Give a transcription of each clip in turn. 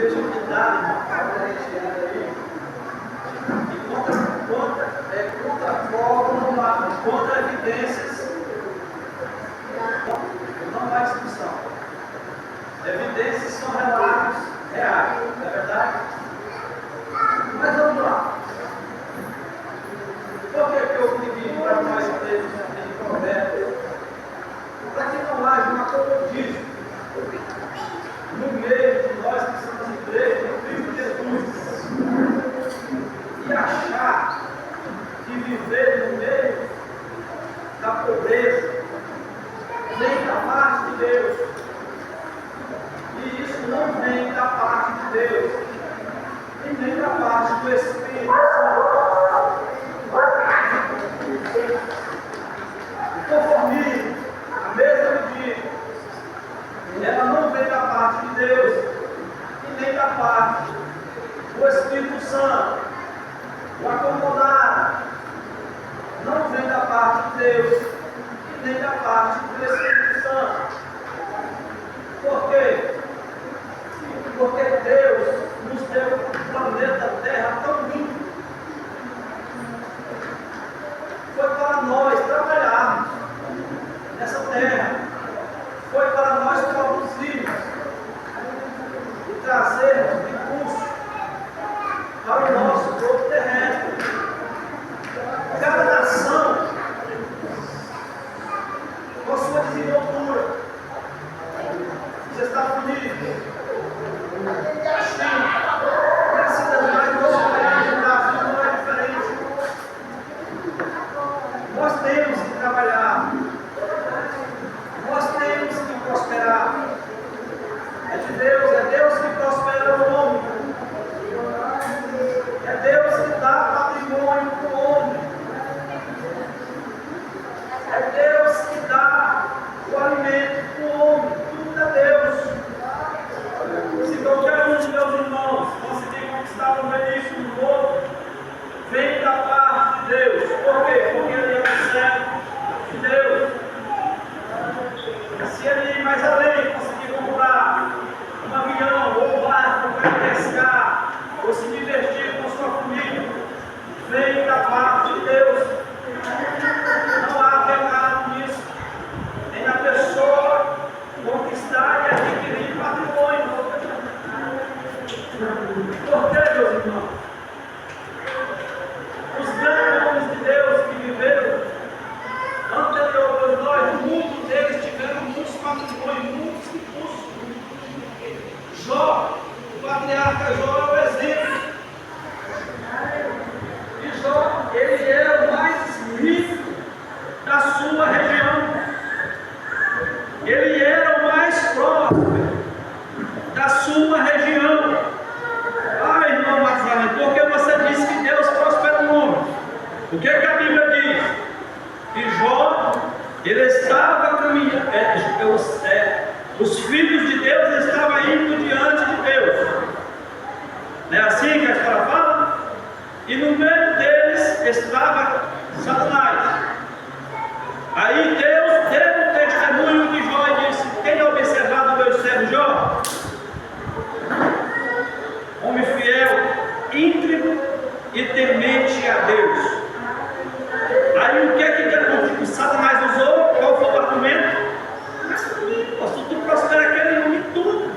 veja o que dá, e contra evidências, não há discussão. Evidências são relatos reais, não é verdade? Mas vamos lá. Por que eu pedi para nós lermos em Provérbios? Para que não haja uma comodismo no meio de nós que somos igreja de Cristo Jesus, e achar que viver no meio da pobreza vem da parte de Deus, e isso não vem da parte de Deus, e nem da parte do Espírito Santo. O conformismo, a mesma medida, ela não vem da parte de Deus, e nem da parte do Espírito Santo. O acomodar não vem da parte de Deus, e nem da parte do Espírito Santo. Por quê? Porque Deus nos deu o planeta Terra tão lindo. Foi para nós trabalharmos nessa terra. Foi para nós produzirmos e trazermos recursos para o nosso corpo terrestre. Cada nação, com sua desenvoltura, os Estados Unidos, a China, as cidades do nosso país, o Brasil não é diferente. Nós temos que trabalhar. Nós temos que prosperar. É de Deus, é Deus que prospera o homem. É Deus que dá patrimônio para o homem. É Deus que dá o alimento para o homem. Tudo é Deus. Se qualquer um de meus irmãos conseguir conquistar um benefício do outro, vem da parte de Deus. Por quê? Porque ele é o servo de Deus. Se ele ir mais além, conseguir comprar um avião ou um barco para pescar, ou se divertir com sua família, vem da parte de Deus. Não há pecado nisso. Nem na pessoa conquistar e adquirir patrimônio. Por que, meus irmãos? Os grandes homens de Deus que viveram anterior a nós, muitos deles tiveram muitos patrimônios, muitos recursos. Jó, o patriarca Jó é o exemplo. E Jó, ele era o mais rico da sua região. Ele era o mais próspero da sua região. Ah, irmão Marcelo, por que você disse que Deus prospera o homem? O que a Bíblia diz? Que Jó, ele estava caminhando, os filhos de Deus estavam indo diante de Deus. Não é assim que a história fala? E no meio deles estava Satanás. Aí Deus deu o testemunho de Jó e disse: tem observado o meu servo Jó? Homem fiel, íntegro e temente a Deus. Aí o que que Satanás usou? Qual foi o argumento? Se tu prospera aquele homem tudo.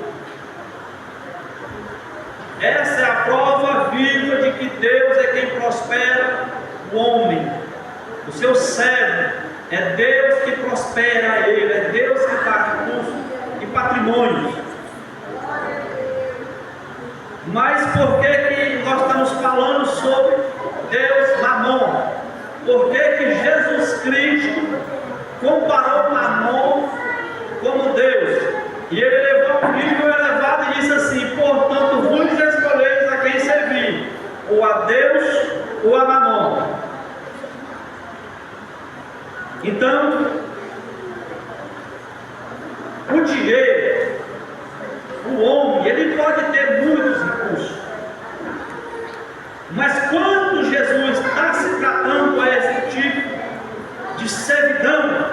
Essa é a prova viva de que Deus é quem prospera o homem, o seu servo. É Deus que prospera ele, é Deus que dá recursos e patrimônios. Mas por que nós estamos falando sobre Deus Mamon? Por que Jesus Cristo comparou Mamon como Deus? E ele levou um nível elevado e disse assim: portanto, vos escolheis a quem servir, ou a Deus ou a Mamon. Então, o dinheiro, o homem, ele pode ter muitos recursos, mas quando Jesus está se tratando a esse tipo de servidão,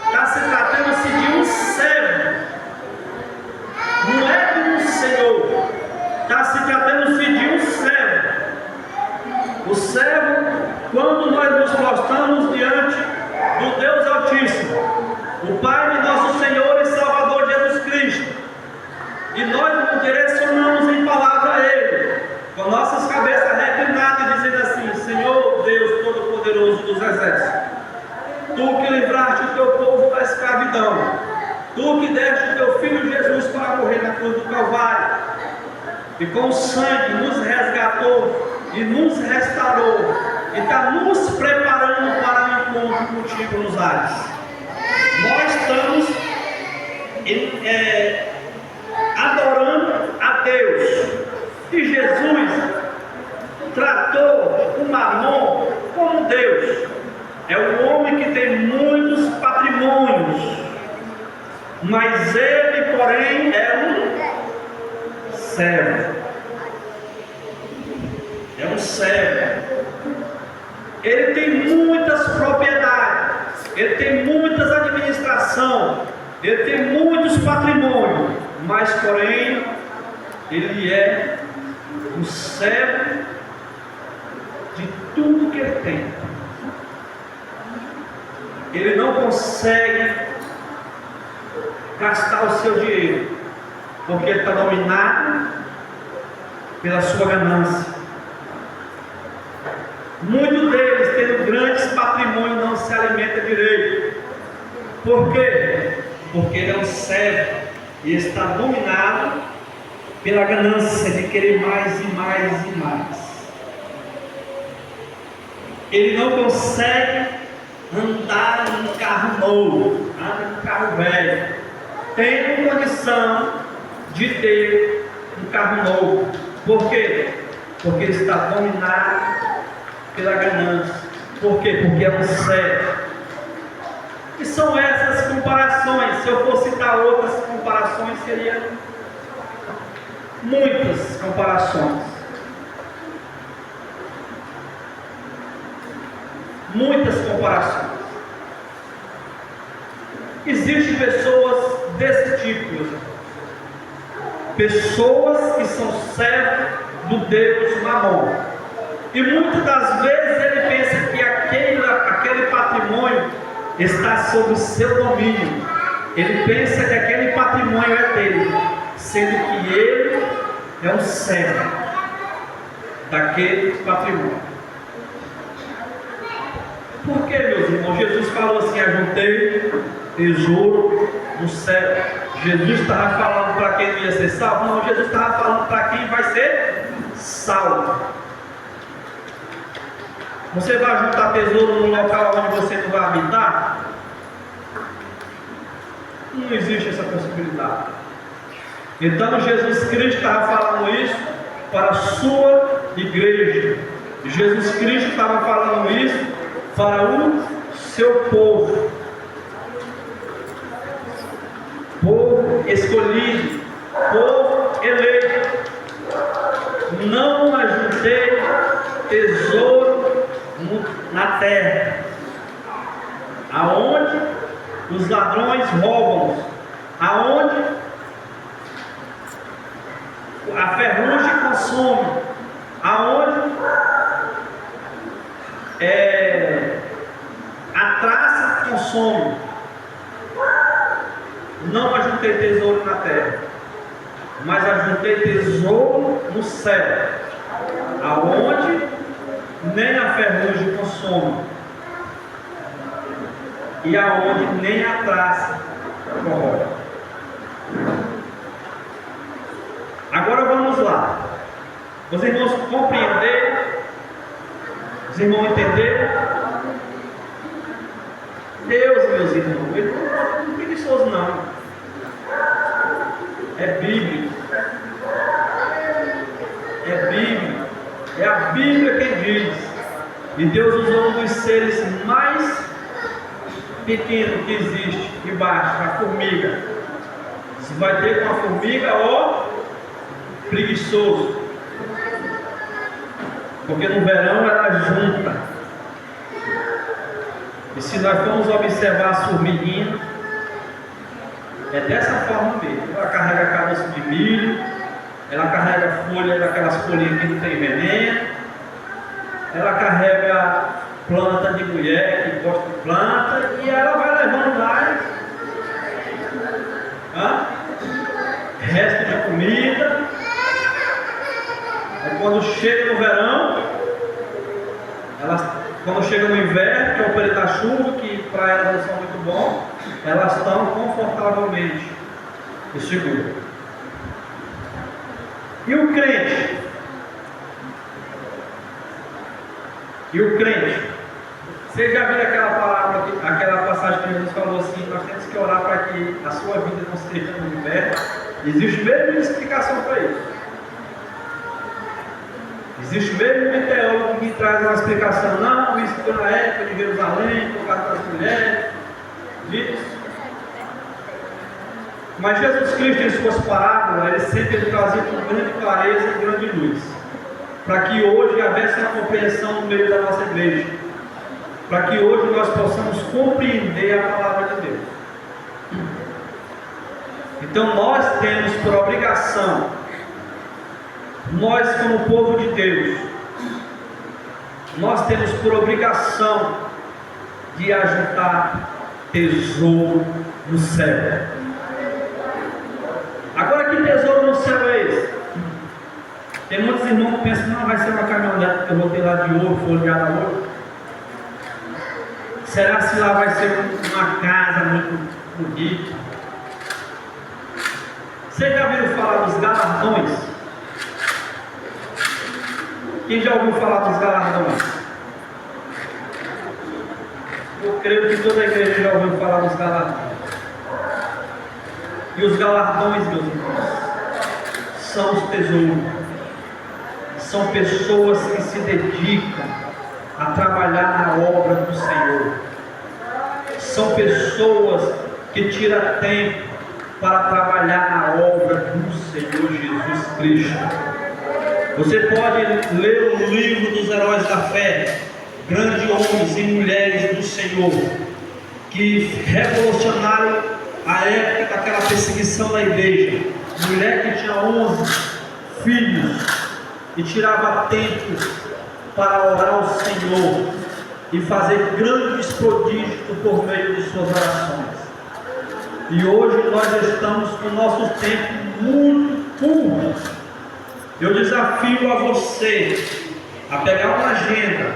está se tratando-se de um servo, não é de um senhor. está se tratando-se de um servo. O servo, quando nós nos prostramos diante do Deus Altíssimo, o Pai de nosso Senhor e Salvador Jesus Cristo, e nós nos direcionamos em palavra a Ele, com nossas cabeças reclinadas, dizendo assim: Senhor Deus Todo-Poderoso dos Exércitos, Tu que livraste o Teu povo da escravidão, Tu que deste o Teu Filho Jesus para morrer na cruz do Calvário, e com o sangue nos resgatou e nos restaurou, e está nos preparando para o encontro contigo nos ares. Nós estamos adorando a Deus, e Jesus tratou o Mamon como Deus. É um homem que tem muitos patrimônios, mas ele, porém, é um servo. É um servo. Ele tem muitas propriedades, ele tem muitas administrações, ele tem muitos patrimônios, mas, porém, ele é um servo de tudo que ele tem. Ele não consegue gastar o seu dinheiro, porque ele está dominado pela sua ganância. Muitos deles, tendo grandes patrimônios, não se alimentam direito. Por quê? Porque ele é um servo e está dominado pela ganância de querer mais e mais e mais. Ele não consegue andar num carro novo, anda num carro velho, tendo condição de ter um carro novo. Por quê? Porque ele está dominado pela ganância. Por quê? Porque é um servo. E são essas comparações. Se eu for citar outras comparações, seriam muitas comparações. Muitas comparações. Existem pessoas desse tipo, pessoas que são servos do Deus Mamon, e muitas das vezes ele pensa que aquele patrimônio está sob o seu domínio. Ele pensa que aquele patrimônio é dele, sendo que ele é um servo daquele patrimônio. Por que, meus irmãos? Jesus falou assim: ajuntei tesouro no céu. Jesus estava falando para quem ia ser salvo? Não, Jesus estava falando para quem vai ser salvo. Você vai juntar tesouro num local onde você não vai habitar? Não existe essa possibilidade. Então Jesus Cristo estava falando isso para a sua igreja. Jesus Cristo estava falando isso para o seu povo. Povo escolhido, povo eleito. Não ajuntei tesouro na terra, aonde os ladrões roubam, aonde a ferrugem consome, aonde a traça consome. Não ajuntei tesouro na terra, mas ajuntei tesouro no céu, aonde nem a ferrugem consome, e aonde nem a traça corrói. Agora vamos lá. Os irmãos compreenderam? Os irmãos entenderam? Deus, meus irmãos, ele não é preguiçoso, não. É bíblico. É bíblico. É a Bíblia quem diz. E Deus usou um dos seres mais pequenos que existe debaixo, a formiga. Se vai ter com a formiga, ó, preguiçoso. Porque no verão ela junta. E se nós formos observar as formiguinhas, é dessa forma mesmo. Ela carrega caroço de milho, ela carrega folha daquelas folhinhas que não tem veneno, ela carrega planta de mulher que gosta de planta, e ela vai levando mais resto de comida. Aí quando chega no verão, quando chega no inverno, que é o período da chuva, que para elas não são muito bom, elas estão confortavelmente e seguras. E o crente? Vocês já viram aquela palavra, aquela passagem que Jesus falou assim: nós temos que orar para que a sua vida não seja no inverno? Existe mesmo uma explicação para isso. Existe mesmo um teólogo que traz uma explicação. Não, isso foi na época de Jerusalém, por causa das mulheres. Disso. Mas Jesus Cristo, em suas parábolas, ele sempre trazia com grande clareza e grande luz, para que hoje houvesse uma compreensão no meio da nossa igreja, para que hoje nós possamos compreender a palavra de Deus. Então nós temos por obrigação, nós como povo de Deus, nós temos por obrigação de ajuntar tesouro no céu. Agora, que tesouro no céu é esse? Tem muitos irmãos que pensam: não, vai ser uma caminhonete que eu vou ter lá de ouro, folheada a ouro. Será se lá vai ser uma casa muito bonita? Vocês já ouviram falar dos galardões? Quem já ouviu falar dos galardões? Eu creio que toda a igreja já ouviu falar dos galardões. E os galardões, meus irmãos, são os tesouros. São pessoas que se dedicam a trabalhar na obra do Senhor. São pessoas que tiram tempo para trabalhar na obra do Senhor Jesus Cristo. Você pode ler o livro dos heróis da fé, grandes homens e mulheres do Senhor, que revolucionaram a época daquela perseguição da igreja. Mulher que tinha 11 filhos e tirava tempo para orar ao Senhor e fazer grandes prodígios por meio de suas orações. E hoje nós estamos com o nosso tempo muito curto. Eu desafio a você a pegar uma agenda